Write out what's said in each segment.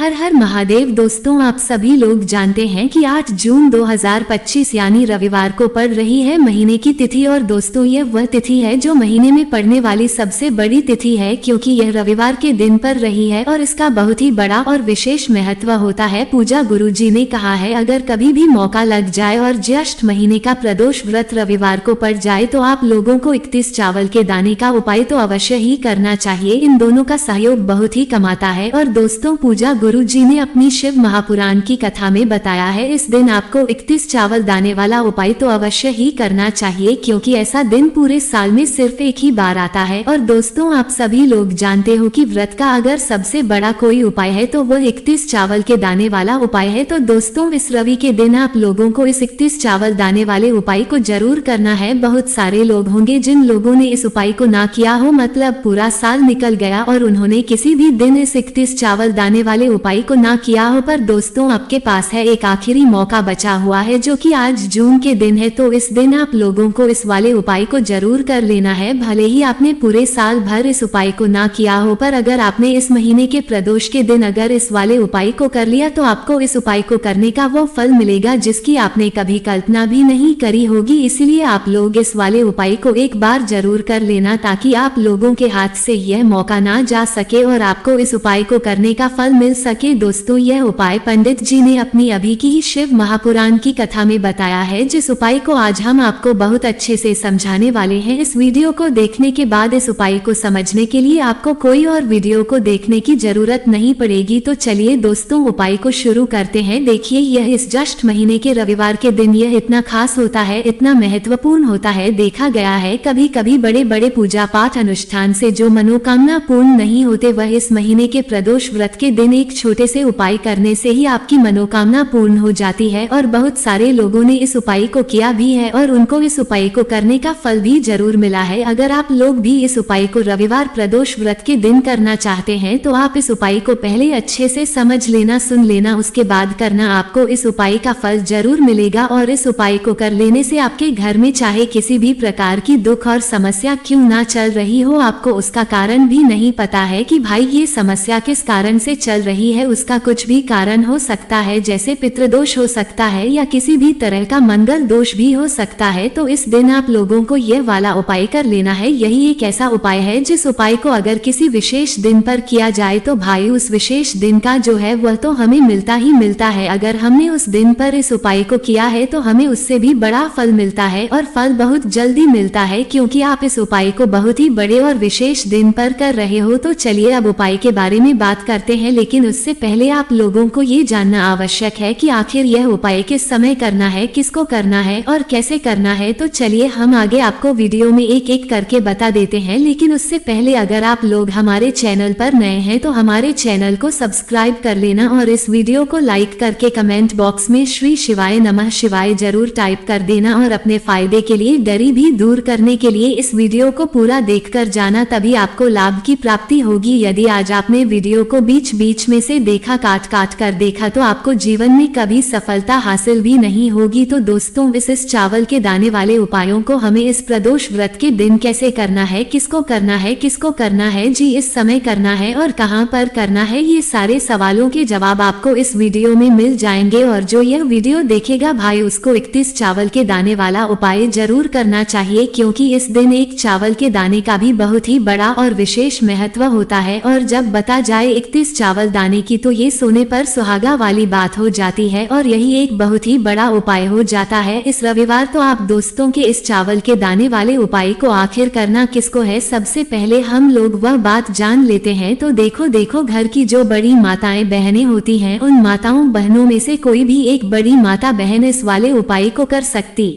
हर हर महादेव। दोस्तों, आप सभी लोग जानते हैं कि 8 जून 2025 यानी रविवार को पड़ रही है महीने की तिथि। और दोस्तों, यह वह तिथि है जो महीने में पड़ने वाली सबसे बड़ी तिथि है, क्योंकि यह रविवार के दिन पर रही है और इसका बहुत ही बड़ा और विशेष महत्व होता है। पूजा गुरुजी ने कहा है, अगर कभी भी मौका लग जाए और ज्येष्ठ महीने का प्रदोष व्रत रविवार को पड़ जाए तो आप लोगों को 31 चावल के दाने का उपाय तो अवश्य ही करना चाहिए। इन दोनों का सहयोग बहुत ही कमाता है। और दोस्तों, पूजा गुरुजी ने अपनी शिव महापुराण की कथा में बताया है, इस दिन आपको 31 चावल दाने वाला उपाय तो अवश्य ही करना चाहिए, क्योंकि ऐसा दिन पूरे साल में सिर्फ एक ही बार आता है। और दोस्तों, आप सभी लोग जानते हो कि व्रत का अगर सबसे बड़ा कोई उपाय है तो वह 31 चावल के दाने वाला उपाय है। तो दोस्तों, इस रवि के दिन आप लोगों को इस 31 चावल दाने वाले उपाय को जरूर करना है। बहुत सारे लोग होंगे जिन लोगों ने इस उपाय को ना किया हो, मतलब पूरा साल निकल गया और उन्होंने किसी भी दिन इस 31 चावल दाने वाले उपाय को ना किया हो। पर दोस्तों, आपके पास है एक आखिरी मौका बचा हुआ है, जो कि आज जून के दिन है। तो इस दिन आप लोगों को इस वाले उपाय को जरूर कर लेना है। भले ही आपने पूरे साल भर इस उपाय को ना किया हो, पर अगर आपने इस महीने के प्रदोष के दिन अगर इस वाले उपाय को कर लिया तो आपको इस उपाय को करने का वो फल मिलेगा जिसकी आपने कभी कल्पना भी नहीं करी होगी। इसीलिए आप लोग इस वाले उपाय को एक बार जरूर कर लेना, ताकि आप लोगों के हाथ से यह मौका ना जा सके और आपको इस उपाय को करने का फल मिल सके। दोस्तों, यह उपाय पंडित जी ने अपनी अभी की ही शिव महापुराण की कथा में बताया है, जिस उपाय को आज हम आपको बहुत अच्छे से समझाने वाले हैं। इस वीडियो को देखने के बाद इस उपाय को समझने के लिए आपको कोई और वीडियो को देखने की जरूरत नहीं पड़ेगी। तो चलिए दोस्तों, उपाय को शुरू करते हैं। देखिए, यह इस ज्येष्ठ महीने के रविवार के दिन यह इतना खास होता है, इतना महत्वपूर्ण होता है। देखा गया है कभी कभी बड़े बड़े पूजा पाठ अनुष्ठान से जो मनोकामना पूर्ण नहीं होते, वह इस महीने के प्रदोष व्रत के दिन एक छोटे से उपाय करने से ही आपकी मनोकामना पूर्ण हो जाती है। और बहुत सारे लोगों ने इस उपाय को किया भी है और उनको इस उपाय को करने का फल भी जरूर मिला है। अगर आप लोग भी इस उपाय को रविवार प्रदोष व्रत के दिन करना चाहते हैं तो आप इस उपाय को पहले अच्छे से समझ लेना, सुन लेना, उसके बाद करना। आपको इस उपाय का फल जरूर मिलेगा और इस उपाय को कर लेने से आपके घर में चाहे किसी भी प्रकार की दुख और समस्या क्यों ना चल रही हो, आपको उसका कारण भी नहीं पता है कि भाई ये समस्या किस कारण से चल रही है, उसका कुछ भी कारण हो सकता है, जैसे पितृदोष हो सकता है या किसी भी तरह का मंगल दोष भी हो सकता है। तो इस दिन आप लोगों को यह वाला उपाय कर लेना है। यही एक ऐसा उपाय है जिस उपाय को अगर किसी विशेष दिन पर किया जाए तो भाई उस विशेष दिन का जो है वह तो हमें मिलता ही मिलता है। अगर हमने उस दिन पर इस उपाय को किया है तो हमें उससे भी बड़ा फल मिलता है और फल बहुत जल्दी मिलता है, क्योंकि आप इस उपाय को बहुत ही बड़े और विशेष दिन पर कर रहे हो। तो चलिए अब उपाय के बारे में बात करते हैं, लेकिन उससे पहले आप लोगों को ये जानना आवश्यक है कि आखिर यह उपाय किस समय करना है, किसको करना है और कैसे करना है। तो चलिए हम आगे आपको वीडियो में एक एक करके बता देते हैं, लेकिन उससे पहले अगर आप लोग हमारे चैनल पर नए हैं तो हमारे चैनल को सब्सक्राइब कर लेना और इस वीडियो को लाइक करके कमेंट बॉक्स में श्री शिवाय नमः शिवाय जरूर टाइप कर देना। और अपने फायदे के लिए, डरी भी दूर करने के लिए इस वीडियो को पूरा देखकर जाना, तभी आपको लाभ की प्राप्ति होगी। यदि आज आपने वीडियो को बीच बीच में से देखा, काट काट कर देखा, तो आपको जीवन में कभी सफलता हासिल भी नहीं होगी। तो दोस्तों, इस चावल के दाने वाले उपायों को हमें इस प्रदोष व्रत के दिन कैसे करना है, किसको करना है, किसको करना है जी, इस समय करना है और कहां पर करना है, ये सारे सवालों के जवाब आपको इस वीडियो में मिल जाएंगे। और जो यह वीडियो देखेगा भाई, उसको 31 चावल के दाने वाला उपाय जरूर करना चाहिए, क्योंकि इस दिन एक चावल के दाने का भी बहुत ही बड़ा और विशेष महत्व होता है। और जब बता जाए 31 चावल दाने की तो ये सोने पर सुहागा वाली बात हो जाती है और यही एक बहुत ही बड़ा उपाय हो जाता है इस रविवार। तो आप दोस्तों के इस चावल के दाने वाले उपाय को आखिर करना किसको है, सबसे पहले हम लोग वह बात जान लेते हैं। तो देखो घर की जो बड़ी माताएं बहनें होती हैं, उन माताओं बहनों में से कोई भी एक बड़ी माता बहन इस वाले उपाय को कर सकती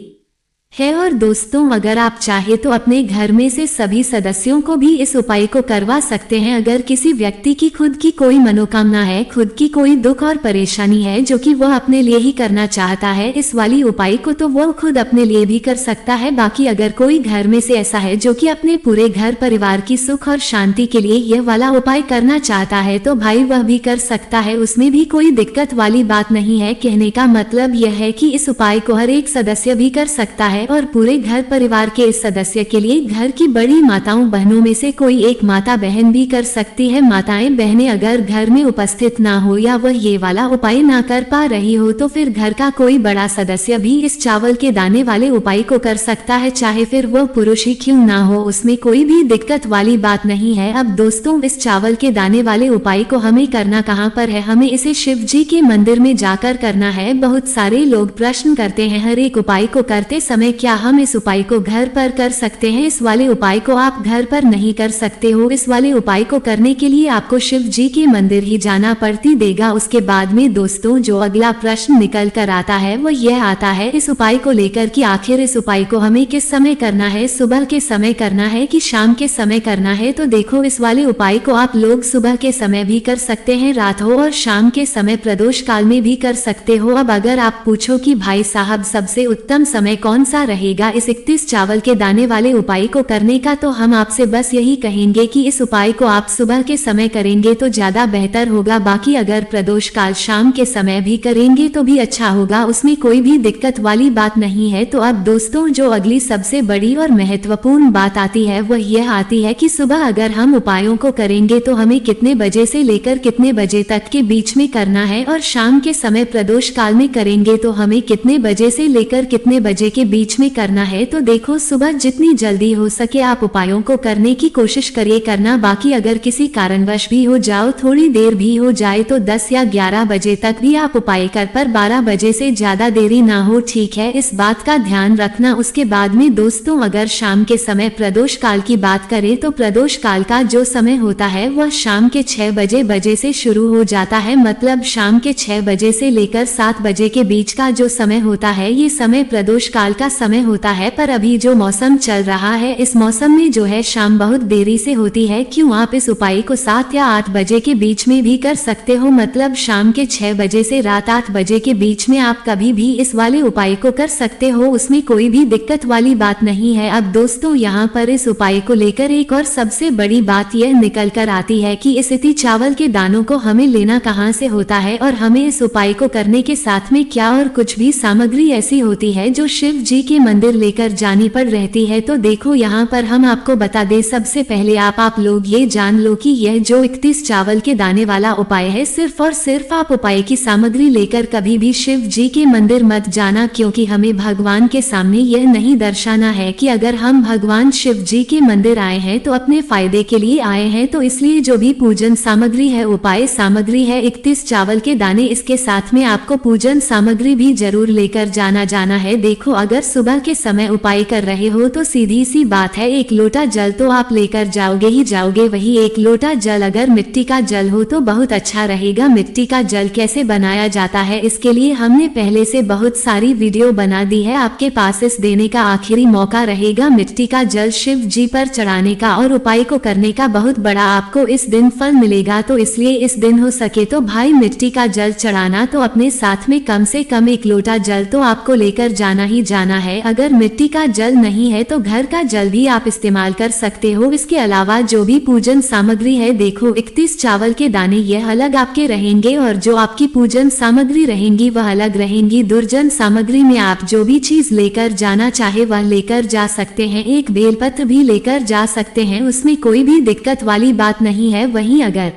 है। और दोस्तों, अगर आप चाहे तो अपने घर में से सभी सदस्यों को भी इस उपाय को करवा सकते हैं। अगर किसी व्यक्ति की खुद की कोई मनोकामना है, खुद की कोई दुख और परेशानी है जो कि वह अपने लिए ही करना चाहता है इस वाली उपाय को, तो वह खुद अपने लिए भी कर सकता है। बाकी अगर कोई घर में से ऐसा है जो कि अपने पूरे घर परिवार की सुख और शांति के लिए यह वाला उपाय करना चाहता है, तो भाई वह भी कर सकता है, उसमें भी कोई दिक्कत वाली बात नहीं है। कहने का मतलब यह है कि इस उपाय को हर एक सदस्य भी कर सकता है। है और पूरे घर परिवार के इस सदस्य के लिए घर की बड़ी माताओं बहनों में से कोई एक माता बहन भी कर सकती है। माताएं बहनें अगर घर में उपस्थित ना हो या वह ये वाला उपाय ना कर पा रही हो तो फिर घर का कोई बड़ा सदस्य भी इस चावल के दाने वाले उपाय को कर सकता है, चाहे फिर वह पुरुष ही क्यों ना हो, उसमें कोई भी दिक्कत वाली बात नहीं है। अब दोस्तों, इस चावल के दाने वाले उपाय को हमें करना कहाँ पर है? हमें इसे शिव जी के मंदिर में जाकर करना है। बहुत सारे लोग प्रश्न करते हैं हर एक उपाय को करते समय क्या हम इस उपाय को घर पर कर सकते हैं? इस वाले उपाय को आप घर पर नहीं कर सकते हो। इस वाले उपाय को करने के लिए आपको शिव जी के मंदिर ही जाना पड़ती देगा। उसके बाद में दोस्तों जो अगला प्रश्न निकल कर आता है वो यह आता है इस उपाय को लेकर कि आखिर इस उपाय को हमें किस समय करना है, सुबह के समय करना है कि शाम के समय करना है? तो देखो, इस वाले उपाय को आप लोग सुबह के समय भी कर सकते हैं, रात हो और शाम के समय प्रदोष काल में भी कर सकते हो। अब अगर आप पूछो कि भाई साहब सबसे उत्तम समय कौन सा रहेगा इस 31 चावल के दाने वाले उपाय को करने का, तो हम आपसे बस यही कहेंगे कि इस उपाय को आप सुबह के समय करेंगे तो ज्यादा बेहतर होगा। बाकी अगर प्रदोष काल शाम के समय भी करेंगे तो भी अच्छा होगा, उसमें कोई भी दिक्कत वाली बात नहीं है। तो अब दोस्तों जो अगली सबसे बड़ी और महत्वपूर्ण बात आती है वह यह आती है कि सुबह अगर हम उपायों को करेंगे तो हमें कितने बजे से लेकर कितने बजे तक के बीच में करना है, और शाम के समय प्रदोष काल में करेंगे तो हमें कितने बजे से लेकर कितने बजे के बीच में करना है। तो देखो, सुबह जितनी जल्दी हो सके आप उपायों को करने की कोशिश करिए करना। बाकी अगर किसी कारणवश भी हो जाओ, थोड़ी देर भी हो जाए तो 10 या 11 बजे तक भी आप उपाय कर, पर 12 बजे से ज्यादा देरी ना हो, ठीक है? इस बात का ध्यान रखना। उसके बाद में दोस्तों अगर शाम के समय प्रदोष काल की बात करें तो प्रदोष काल का जो समय होता है वह शाम के 6 बजे से शुरू हो जाता है। मतलब शाम के 6 बजे से लेकर 7 बजे के बीच का जो समय होता है ये समय प्रदोष काल का समय होता है। पर अभी जो मौसम चल रहा है इस मौसम में जो है शाम बहुत देरी से होती है। क्यों? आप इस उपाय को 7 या 8 बजे के बीच में भी कर सकते हो। मतलब शाम के 6 बजे से रात 8 बजे के बीच में आप कभी भी इस वाले उपाय को कर सकते हो, उसमें कोई भी दिक्कत वाली बात नहीं है। अब दोस्तों यहाँ पर इस उपाय को लेकर एक और सबसे बड़ी बात यह निकल कर आती है कि इस इति चावल के दानों को हमें लेना कहाँ से होता है और हमें इस उपाय को करने के साथ में क्या और कुछ भी सामग्री ऐसी होती है जो शिव जी के मंदिर लेकर जानी पड़ रहती है। तो देखो यहाँ पर हम आपको बता दें, सबसे पहले आप लोग ये जान लो कि यह जो 31 चावल के दाने वाला उपाय है सिर्फ और सिर्फ आप उपाय की सामग्री लेकर कभी भी शिव जी के मंदिर मत जाना, क्योंकि हमें भगवान के सामने यह नहीं दर्शाना है कि अगर हम भगवान शिव जी के मंदिर आए हैं तो अपने फायदे के लिए आए हैं। तो इसलिए जो भी पूजन सामग्री है, उपाय सामग्री है 31 चावल के दाने, इसके साथ में आपको पूजन सामग्री भी जरूर लेकर जाना है। देखो, अगर सुबह के समय उपाय कर रहे हो तो सीधी सी बात है 1 लोटा जल तो आप लेकर जाओगे ही जाओगे। वही 1 लोटा जल अगर मिट्टी का जल हो तो बहुत अच्छा रहेगा। मिट्टी का जल कैसे बनाया जाता है इसके लिए हमने पहले से बहुत सारी वीडियो बना दी है, आपके पास इस देने का आखिरी मौका रहेगा मिट्टी का जल शिव जी पर चढ़ाने का और उपाय को करने का बहुत बड़ा आपको इस दिन फल मिलेगा। तो इसलिए इस दिन हो सके तो भाई मिट्टी का जल चढ़ाना तो अपने साथ में कम से कम 1 लोटा जल तो आपको लेकर जाना ही जाना है। अगर मिट्टी का जल नहीं है तो घर का जल भी आप इस्तेमाल कर सकते हो। इसके अलावा जो भी पूजन सामग्री है, देखो 31 चावल के दाने यह अलग आपके रहेंगे और जो आपकी पूजन सामग्री रहेंगी वह अलग रहेंगी। दुर्जन सामग्री में आप जो भी चीज लेकर जाना चाहे वह लेकर जा सकते हैं, एक बेलपत्र भी लेकर जा सकते हैं, उसमें कोई भी दिक्कत वाली बात नहीं है। वहीं अगर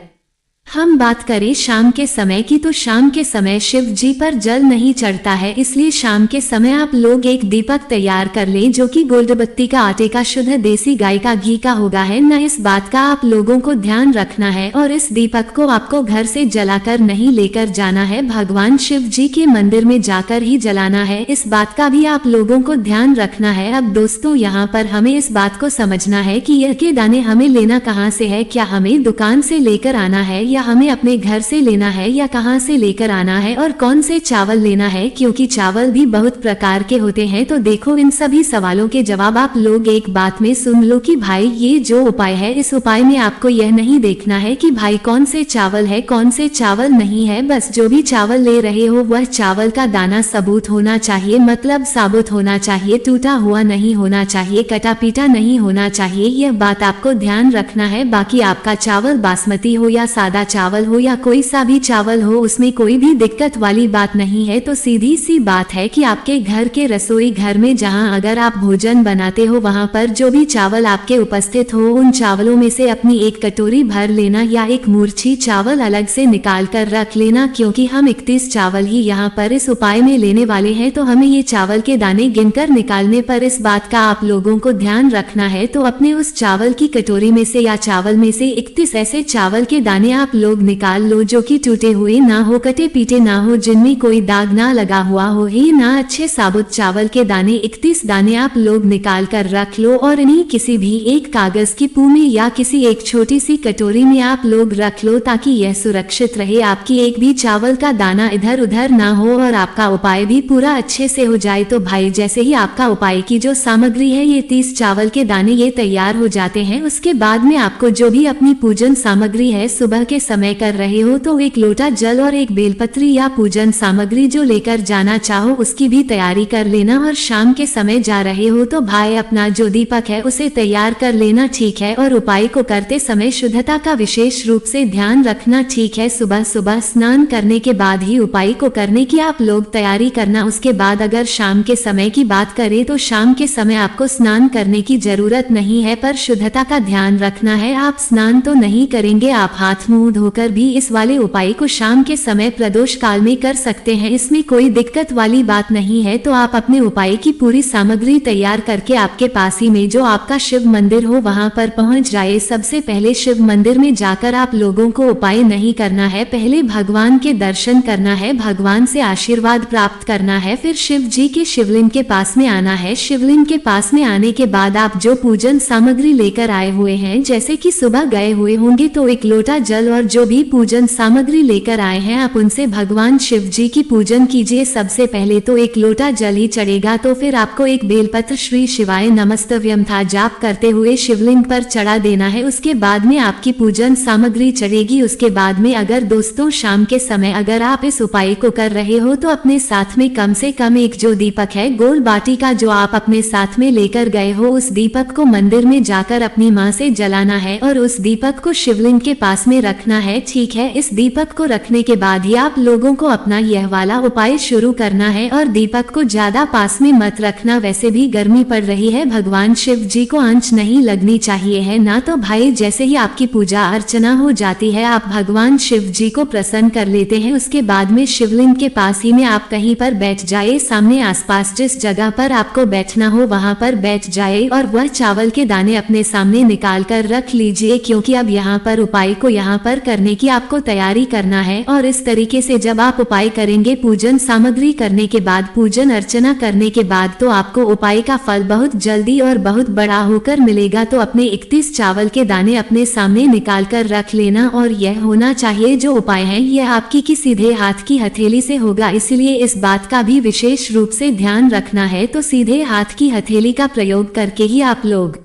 हम बात करें शाम के समय की, तो शाम के समय शिव जी पर जल नहीं चढ़ता है, इसलिए शाम के समय आप लोग एक दीपक तैयार कर लें जो कि गोल्डबत्ती का, आटे का, शुद्ध देसी गाय का घी का होगा है ना। इस बात का आप लोगों को ध्यान रखना है और इस दीपक को आपको घर से जलाकर नहीं लेकर जाना है, भगवान शिव जी के मंदिर में जाकर ही जलाना है। इस बात का भी आप लोगों को ध्यान रखना है। अब दोस्तों यहाँ पर हमें इस बात को समझना है कि यह के दाने हमें लेना कहाँ से है, क्या हमें दुकान से लेकर आना है या हमें अपने घर से लेना है या कहां से लेकर आना है और कौन से चावल लेना है, क्योंकि चावल भी बहुत प्रकार के होते हैं। तो देखो, इन सभी सवालों के जवाब आप लोग एक बात में सुन लो कि भाई ये जो उपाय है इस उपाय में आपको यह नहीं देखना है कि भाई कौन से चावल है कौन से चावल नहीं है। बस जो भी चावल ले रहे हो वह चावल का दाना सबूत होना चाहिए, मतलब साबुत होना चाहिए, टूटा हुआ नहीं होना चाहिए, कटा पीटा नहीं होना चाहिए। यह बात आपको ध्यान रखना है। बाकी आपका चावल बासमती हो या सादा चावल हो या कोई सा भी चावल हो, उसमें कोई भी दिक्कत वाली बात नहीं है। तो सीधी सी बात है कि आपके घर के रसोई घर में जहां अगर आप भोजन बनाते हो वहां पर जो भी चावल आपके उपस्थित हो, उन चावलों में से अपनी एक कटोरी भर लेना या एक मूर्छी चावल अलग से निकाल कर रख लेना, क्योंकि हम 31 चावल ही यहाँ पर इस उपाय में लेने वाले हैं। तो हमें ये चावल के दाने गिनकर निकालने पर इस बात का आप लोगों को ध्यान रखना है। तो अपने उस चावल की कटोरी में से या चावल में से 31 ऐसे चावल के दाने आप लोग निकाल लो जो कि टूटे हुए ना हो, कटे पीटे ना हो, जिनमें कोई दाग ना लगा हुआ हो ही ना, अच्छे साबुत चावल के दाने 31 दाने आप लोग निकाल कर रख लो और इन्हीं किसी भी एक कागज की पू में या किसी एक छोटी सी कटोरी में आप लोग रख लो, ताकि यह सुरक्षित रहे, आपकी एक भी चावल का दाना इधर उधर ना हो और आपका उपाय भी पूरा अच्छे से हो जाए। तो भाई जैसे ही आपका उपाय की जो सामग्री है, ये 30 चावल के दाने ये तैयार हो जाते हैं, उसके बाद में आपको जो भी अपनी पूजन सामग्री है सुबह के समय कर रहे हो तो एक लोटा जल और एक बेलपत्री या पूजन सामग्री जो लेकर जाना चाहो उसकी भी तैयारी कर लेना। और शाम के समय जा रहे हो तो भाई अपना जो दीपक है उसे तैयार कर लेना, ठीक है। और उपाय को करते समय शुद्धता का विशेष रूप से ध्यान रखना, ठीक है। सुबह सुबह स्नान करने के बाद ही उपाय को करने की आप लोग तैयारी करना। उसके बाद अगर शाम के समय की बात करें तो शाम के समय आपको स्नान करने की जरूरत नहीं है, पर शुद्धता का ध्यान रखना है। आप स्नान तो नहीं करेंगे, आप हाथ मुंह धोकर भी इस वाले उपाय को शाम के समय प्रदोष काल में कर सकते हैं, इसमें कोई दिक्कत वाली बात नहीं है। तो आप अपने उपाय की पूरी सामग्री तैयार करके आपके पास ही में जो आपका शिव मंदिर हो वहां पर पहुंच जाए। सबसे पहले शिव मंदिर में जाकर आप लोगों को उपाय नहीं करना है, पहले भगवान के दर्शन करना है, भगवान से आशीर्वाद प्राप्त करना है, फिर शिव जी के शिवलिंग के पास में आना है। शिवलिंग के पास में आने के बाद आप जो पूजन सामग्री लेकर आए हुए हैं, जैसे कि सुबह गए हुए होंगे तो एक लोटा जल और जो भी पूजन सामग्री लेकर आए हैं आप उनसे भगवान शिव जी की पूजन कीजिए। सबसे पहले तो एक लोटा जल ही चढ़ेगा, तो फिर आपको एक बेलपत्र श्री शिवाय नमस्तव्यम था जाप करते हुए शिवलिंग पर चढ़ा देना है। उसके बाद में आपकी पूजन सामग्री चढ़ेगी। उसके बाद में अगर दोस्तों शाम के समय अगर आप इस उपाय को कर रहे हो तो अपने साथ में कम से कम एक जो दीपक है गोल बाटी का जो आप अपने साथ में लेकर गए हो, उस दीपक को मंदिर में जाकर अपनी माँ से जलाना है और उस दीपक को शिवलिंग के पास में रखना है, ठीक है। इस दीपक को रखने के बाद ही आप लोगों को अपना यह वाला उपाय शुरू करना है और दीपक को ज्यादा पास में मत रखना, वैसे भी गर्मी पड़ रही है, भगवान शिव जी को आंच नहीं लगनी चाहिए है ना। तो भाई जैसे ही आपकी पूजा अर्चना हो जाती है, आप भगवान शिव जी को प्रसन्न कर लेते हैं, उसके बाद में शिवलिंग के पास ही में आप कहीं पर बैठ जाए, सामने आसपास जिस जगह पर आपको बैठना हो वहां पर बैठ जाए और वह चावल के दाने अपने सामने निकाल कर रख लीजिए, क्योंकि अब यहाँ पर उपाय को यहाँ पर करने की आपको तैयारी करना है। और इस तरीके से जब आप उपाय करेंगे, पूजन सामग्री करने के बाद, पूजन अर्चना करने के बाद, तो आपको उपाय का फल बहुत जल्दी और बहुत बड़ा होकर मिलेगा। तो अपने 31 चावल के दाने अपने सामने निकाल कर रख लेना और यह होना चाहिए जो उपाय है यह आपकी की सीधे हाथ की हथेली से होगा, इसलिए इस बात का भी विशेष रूप से ध्यान रखना है। तो सीधे हाथ की हथेली का प्रयोग करके ही आप लोग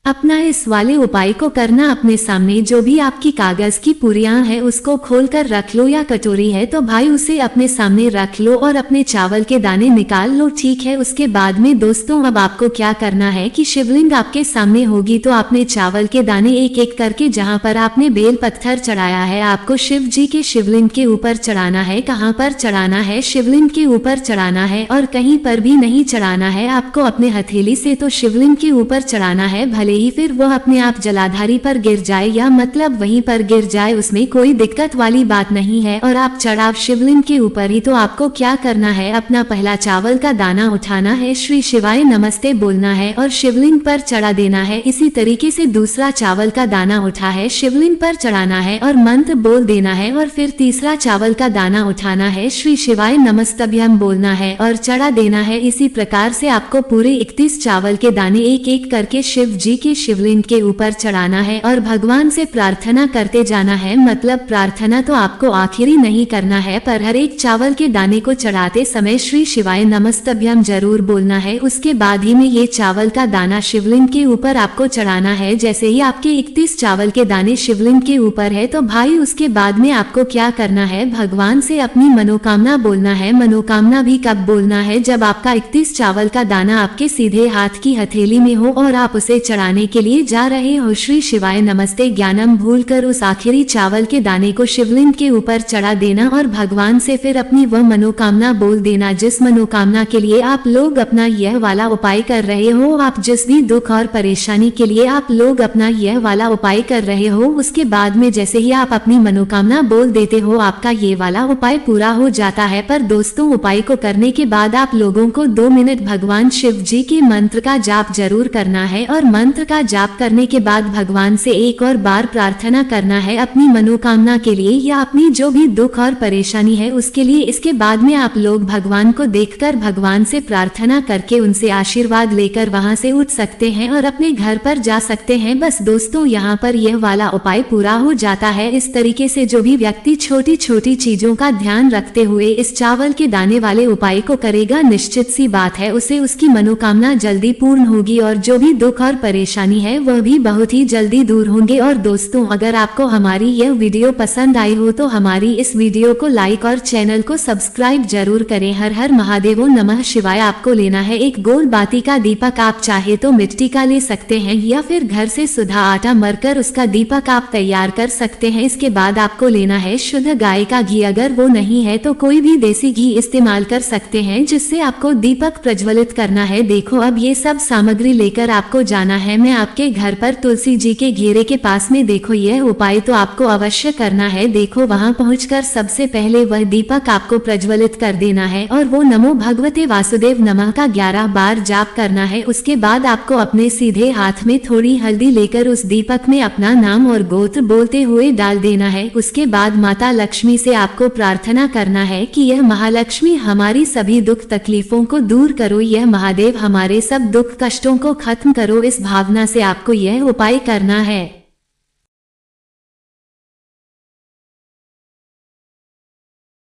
अपना इस वाले उपाय को करना। अपने सामने जो भी आपकी कागज की पुरियां है उसको खोलकर रख लो, या कटोरी है तो भाई उसे अपने सामने रख लो और अपने चावल के दाने निकाल लो, ठीक है। उसके बाद में दोस्तों अब आपको क्या करना है कि शिवलिंग आपके सामने होगी तो आपने चावल के दाने एक एक करके जहां पर आपने बेल पत्थर चढ़ाया है आपको शिव जी के शिवलिंग के ऊपर चढ़ाना है। कहां पर चढ़ाना है? शिवलिंग के ऊपर चढ़ाना है और कहीं पर भी नहीं चढ़ाना है, आपको अपने हथेली से तो शिवलिंग के ऊपर चढ़ाना है, भले ही फिर वह अपने आप जलाधारी पर गिर जाए या मतलब वहीं पर गिर जाए, उसमें कोई दिक्कत वाली बात नहीं है। और आप चढ़ाव शिवलिंग के ऊपर ही, तो आपको क्या करना है, अपना पहला चावल का दाना उठाना है, श्री शिवाय नमस्ते बोलना है और शिवलिंग पर चढ़ा देना है। इसी तरीके से दूसरा चावल का दाना उठा है, शिवलिंग पर चढ़ाना है और मंत्र बोल देना है और फिर तीसरा चावल का दाना उठाना है, श्री शिवाय नमस्तभ्यम बोलना है और चढ़ा देना है। इसी प्रकार से आपको पूरे 31 चावल के दाने एक एक करके शिव जी के शिवलिंग के ऊपर चढ़ाना है और भगवान से प्रार्थना करते जाना है। मतलब प्रार्थना तो आपको आखिरी नहीं करना है, पर हर एक चावल के दाने को चढ़ाते समय श्री शिवाय नमस्तभ्यम जरूर बोलना है। उसके बाद ही में ये चावल का दाना शिवलिंग के ऊपर आपको चढ़ाना है। जैसे ही आपके 31 चावल के दाने शिवलिंग के ऊपर है तो भाई उसके बाद में आपको क्या करना है, भगवान से अपनी मनोकामना बोलना है। मनोकामना भी कब बोलना है, जब आपका 31 चावल का दाना आपके सीधे हाथ की हथेली में हो और आप उसे चढ़ा जलाने के लिए जा रहे हो। श्री शिवाय नमस्ते ज्ञानम भूलकर उस आखिरी चावल के दाने को शिवलिंग के ऊपर चढ़ा देना और भगवान से फिर अपनी वह मनोकामना बोल देना जिस मनोकामना के लिए आप लोग अपना यह वाला उपाय कर रहे हो। आप जिस भी दुख और परेशानी के लिए आप लोग अपना यह वाला उपाय कर रहे हो, उसके बाद में जैसे ही आप अपनी मनोकामना बोल देते हो आपका ये वाला उपाय पूरा हो जाता है। पर दोस्तों, उपाय को करने के बाद आप लोगों को 2 मिनट भगवान शिव जी के मंत्र का जाप जरूर करना है और मंत्र का जाप करने के बाद भगवान से एक और बार प्रार्थना करना है अपनी मनोकामना के लिए या अपनी जो भी दुख और परेशानी है उसके लिए। इसके बाद में आप लोग भगवान को देखकर भगवान से प्रार्थना करके उनसे आशीर्वाद लेकर वहां से उठ सकते हैं और अपने घर पर जा सकते हैं। बस दोस्तों, यहाँ पर यह वाला उपाय पूरा हो जाता है। इस तरीके से जो भी व्यक्ति छोटी छोटी चीजों का ध्यान रखते हुए इस चावल के दाने वाले उपाय को करेगा, निश्चित सी बात है उसे उसकी मनोकामना जल्दी पूर्ण होगी और जो भी दुख और परेशानी है वह भी बहुत ही जल्दी दूर होंगे। और दोस्तों, अगर आपको हमारी यह वीडियो पसंद आई हो तो हमारी इस वीडियो को लाइक और चैनल को सब्सक्राइब जरूर करें। हर हर महादेव नमः शिवाय। आपको लेना है एक गोल बाती का दीपक, आप चाहे तो मिट्टी का ले सकते हैं या फिर घर से सुधा आटा मरकर उसका दीपक आप तैयार कर सकते हैं। इसके बाद आपको लेना है शुद्ध गाय का घी, अगर वो नहीं है तो कोई भी देसी घी इस्तेमाल कर सकते हैं जिससे आपको दीपक प्रज्वलित करना है। देखो, अब ये सब सामग्री लेकर आपको जाना है मैं आपके घर पर तुलसी जी के घेरे के पास में। देखो, यह उपाय तो आपको अवश्य करना है। देखो, वहां पहुंचकर सबसे पहले वह दीपक आपको प्रज्वलित कर देना है और वो नमो भगवते वासुदेव नमः का 11 बार जाप करना है। उसके बाद आपको अपने सीधे हाथ में थोड़ी हल्दी लेकर उस दीपक में अपना नाम और गोत्र बोलते हुए डाल देना है। उसके बाद माता लक्ष्मी से आपको प्रार्थना करना है कि यह महालक्ष्मी हमारी सभी दुख तकलीफों को दूर करो, यह महादेव हमारे सब दुख कष्टों को खत्म करो। इस भावना से आपको यह उपाय करना है।